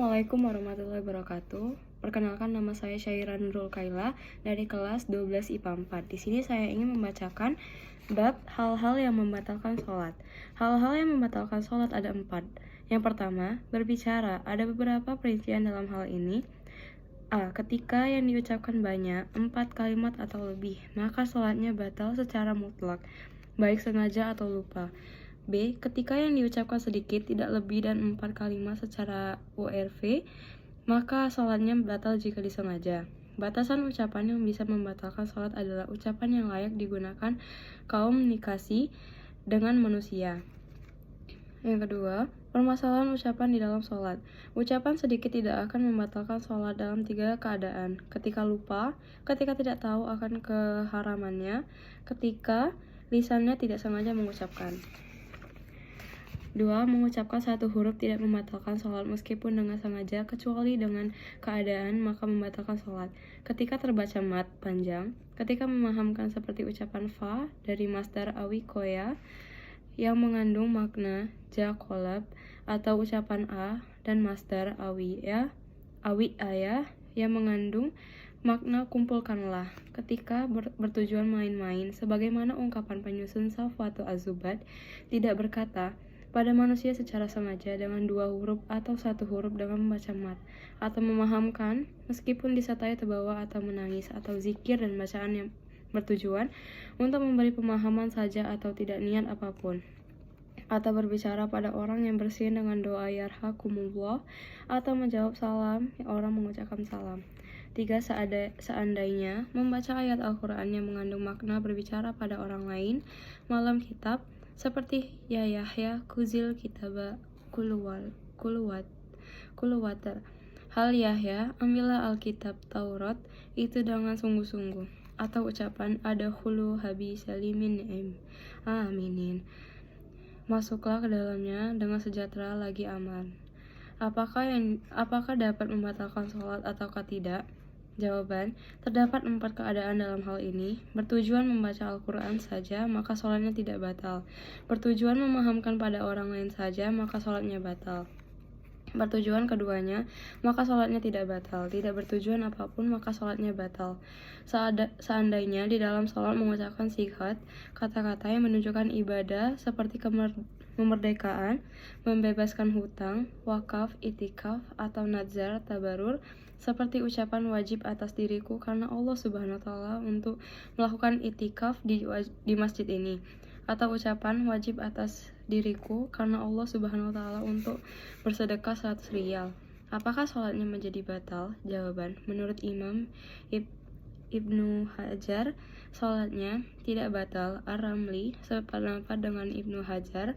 Assalamualaikum warahmatullahi wabarakatuh. Perkenalkan, nama saya Syaira Nurul Kaila dari kelas 12 IPA 4. Di sini saya ingin membacakan bab hal-hal yang membatalkan sholat. Hal-hal yang membatalkan sholat ada 4. Yang pertama, berbicara. Ada beberapa perincian dalam hal ini. A. Ketika yang diucapkan banyak, 4 kalimat atau lebih, maka sholatnya batal secara mutlak, baik sengaja atau lupa. B. Ketika yang diucapkan sedikit, tidak lebih dan 4 kalimat secara URV, maka sholatnya batal jika disengaja. Batasan ucapan yang bisa membatalkan sholat adalah ucapan yang layak digunakan komunikasi dengan manusia. Yang kedua, permasalahan ucapan di dalam sholat. Ucapan sedikit tidak akan membatalkan sholat dalam 3 keadaan: ketika lupa, ketika tidak tahu akan keharamannya, ketika lisannya tidak sengaja mengucapkan. 2. Mengucapkan satu huruf tidak membatalkan sholat meskipun dengan sengaja, kecuali dengan keadaan maka membatalkan sholat. Ketika terbaca mat panjang, ketika memahamkan seperti ucapan fa dari masdar awi koya yang mengandung makna ja kolab, atau ucapan a dan masdar awi ayah yang mengandung makna kumpulkanlah. Ketika bertujuan main-main, sebagaimana ungkapan penyusun Safwatu Az-Zubat tidak berkata pada manusia secara sengaja dengan 2 huruf atau 1 huruf dengan membaca mat, atau memahamkan meskipun disertai terbawa atau menangis, atau zikir dan bacaan yang bertujuan untuk memberi pemahaman saja atau tidak niat apapun, atau berbicara pada orang yang bersin dengan doa yarhakumullah, atau menjawab salam orang mengucapkan salam. 3. Seandainya membaca ayat Al-Quran yang mengandung makna berbicara pada orang lain malam kitab, seperti ya Yahya kuzil kitaba kuluwatar, hal Yahya ambillah Alkitab Taurat itu dengan sungguh-sungguh, atau ucapan ada hulu habi salimin aminin, masuklah ke dalamnya dengan sejahtera lagi aman. Apakah dapat membatalkan sholat ataukah tidak? Jawaban, terdapat 4 keadaan dalam hal ini. Bertujuan membaca Al-Quran saja, maka sholatnya tidak batal. Bertujuan memahamkan pada orang lain saja, maka sholatnya batal. Bertujuan keduanya, maka sholatnya tidak batal. Tidak bertujuan apapun, maka sholatnya batal. Seandainya di dalam sholat mengucapkan sighat, kata-kata yang menunjukkan ibadah seperti kemerdekaan, membebaskan hutang, wakaf, itikaf, atau nazar, tabarur, seperti ucapan wajib atas diriku karena Allah Subhanahu wa Ta'ala untuk melakukan itikaf di masjid ini, atau ucapan wajib atas diriku karena Allah Subhanahu wa Ta'ala untuk bersedekah 100 riyal. Apakah sholatnya menjadi batal? Jawaban, menurut Imam Ibnu Hajar, sholatnya tidak batal. Ar-Ramli sependapat dengan Ibnu Hajar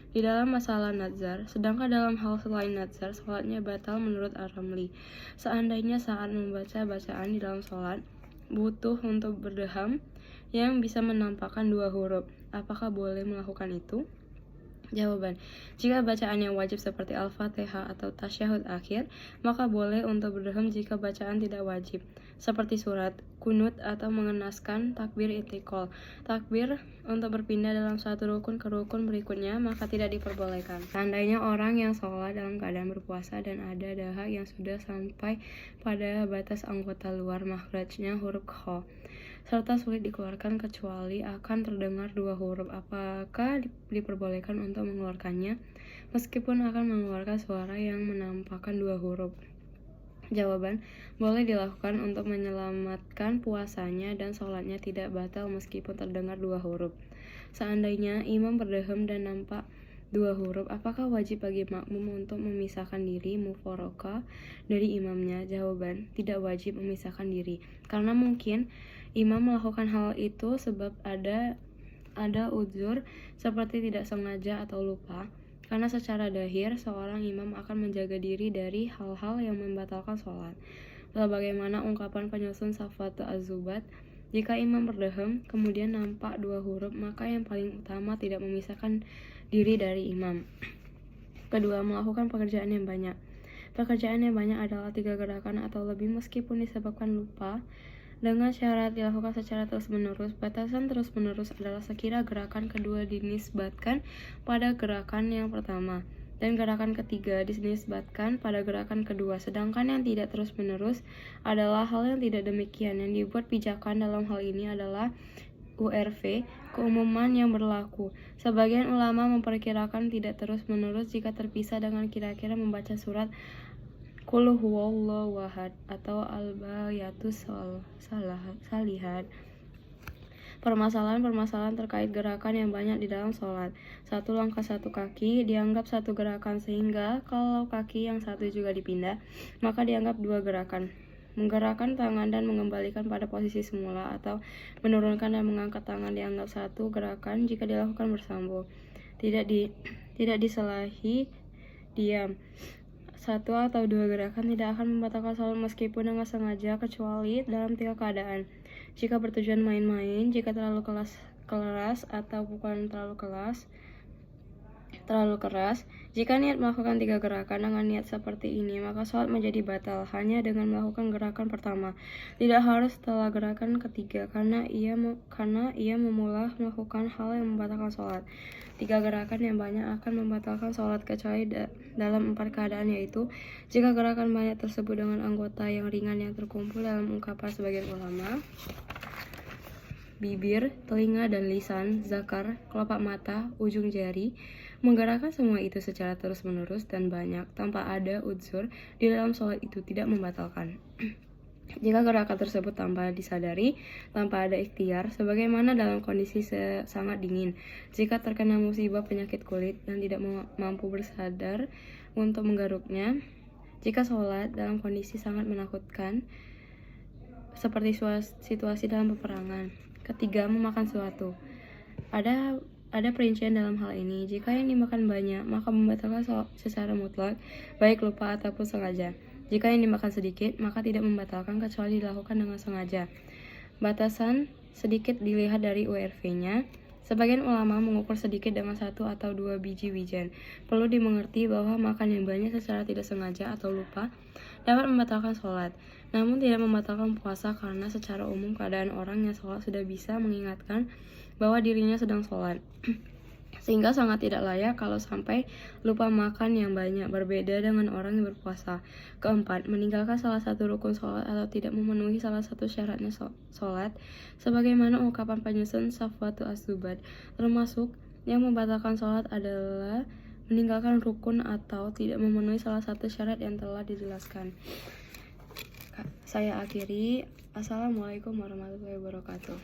di dalam masalah nazar, sedangkan dalam hal selain nazar, sholatnya batal menurut Ar-Ramli. Seandainya saat membaca bacaan di dalam sholat butuh untuk berdeham yang bisa menampakkan 2 huruf, apakah boleh melakukan itu? Jawaban, jika bacaan yang wajib seperti Al-Fatihah atau tasyahud akhir, maka boleh untuk berdeham jika bacaan tidak wajib, seperti surat, kunut, atau mengenaskan takbir itikol, takbir untuk berpindah dalam satu rukun ke rukun berikutnya, maka tidak diperbolehkan. Seandainya orang yang sholat dalam keadaan berpuasa dan ada dahak yang sudah sampai pada batas anggota luar makhrajnya huruf kho, serta sulit dikeluarkan kecuali akan terdengar 2 huruf, apakah diperbolehkan untuk mengeluarkannya meskipun akan mengeluarkan suara yang menampakkan 2 huruf? Jawaban, boleh dilakukan untuk menyelamatkan puasanya dan sholatnya tidak batal meskipun terdengar 2 huruf. Seandainya imam berdeham dan nampak 2 huruf, apakah wajib bagi makmum untuk memisahkan diri mufaroqah dari imamnya? Jawaban, tidak wajib memisahkan diri, karena mungkin imam melakukan hal itu sebab ada uzur seperti tidak sengaja atau lupa. Karena secara dahir seorang imam akan menjaga diri dari hal-hal yang membatalkan sholat. Sebagaimana ungkapan penyusun Safwatu Az-Zubat, jika imam berdeham kemudian nampak 2 huruf, maka yang paling utama tidak memisahkan diri dari imam. Kedua, melakukan pekerjaan yang banyak. Pekerjaan yang banyak adalah 3 gerakan atau lebih meskipun disebabkan lupa, dengan syarat dilakukan secara terus-menerus. Batasan terus-menerus adalah sekira gerakan kedua dinisbatkan pada gerakan yang pertama. dan gerakan ketiga dinisbatkan pada gerakan kedua. Sedangkan yang tidak terus-menerus adalah hal yang tidak demikian. Yang dibuat pijakan dalam hal ini adalah URV, keumuman yang berlaku. Sebagian ulama memperkirakan tidak terus-menerus jika terpisah dengan kira-kira membaca surat Qul huwallahu ahad atau al-bayatus salihat. Permasalahan-permasalahan terkait gerakan yang banyak di dalam sholat. Satu langkah satu kaki dianggap satu gerakan, sehingga kalau kaki yang satu juga dipindah, maka dianggap dua gerakan. Menggerakkan tangan dan mengembalikan pada posisi semula atau menurunkan dan mengangkat tangan dianggap satu gerakan jika dilakukan bersambung. Tidak disalahi diam. Satu atau dua gerakan tidak akan membatalkan sholat meskipun dengan sengaja, kecuali dalam tiga keadaan. Jika bertujuan main-main, jika terlalu keras atau bukan terlalu keras. Jika niat melakukan tiga gerakan dengan niat seperti ini, maka sholat menjadi batal hanya dengan melakukan gerakan pertama. Tidak harus setelah gerakan ketiga, karena ia memula melakukan hal yang membatalkan sholat. Tiga gerakan yang banyak akan membatalkan sholat kecuali dalam 4 keadaan, yaitu jika gerakan banyak tersebut dengan anggota yang ringan yang terkumpul dalam ungkapan sebagian ulama: bibir, telinga, dan lisan, zakar, kelopak mata, ujung jari. Menggerakkan semua itu secara terus-menerus dan banyak tanpa ada udzur di dalam sholat itu tidak membatalkan. Jika gerakan tersebut tanpa disadari, tanpa ada ikhtiar, sebagaimana dalam kondisi sangat dingin, jika terkena musibah penyakit kulit dan tidak mampu bersadar untuk menggaruknya, jika sholat dalam kondisi sangat menakutkan, seperti situasi dalam peperangan. Ketiga, memakan sesuatu. Ada perincian dalam hal ini. Jika yang dimakan banyak, maka membatalkan secara mutlak, baik lupa ataupun sengaja. Jika yang dimakan sedikit, maka tidak membatalkan kecuali dilakukan dengan sengaja. Batasan sedikit dilihat dari URV-nya. Sebagian ulama mengukur sedikit dengan 1 atau 2 biji wijen. Perlu dimengerti bahwa makan yang banyak secara tidak sengaja atau lupa dapat membatalkan sholat, namun tidak membatalkan puasa, karena secara umum keadaan orang yang sholat sudah bisa mengingatkan bahwa dirinya sedang sholat. Sehingga sangat tidak layak kalau sampai lupa makan yang banyak, berbeda dengan orang yang berpuasa. Keempat, meninggalkan salah satu rukun sholat atau tidak memenuhi salah satu syaratnya sholat, sebagaimana ungkapan penyusun Safwatu As-Subad. Termasuk yang membatalkan sholat adalah meninggalkan rukun atau tidak memenuhi salah satu syarat yang telah dijelaskan. Saya akhiri. Assalamualaikum warahmatullahi wabarakatuh.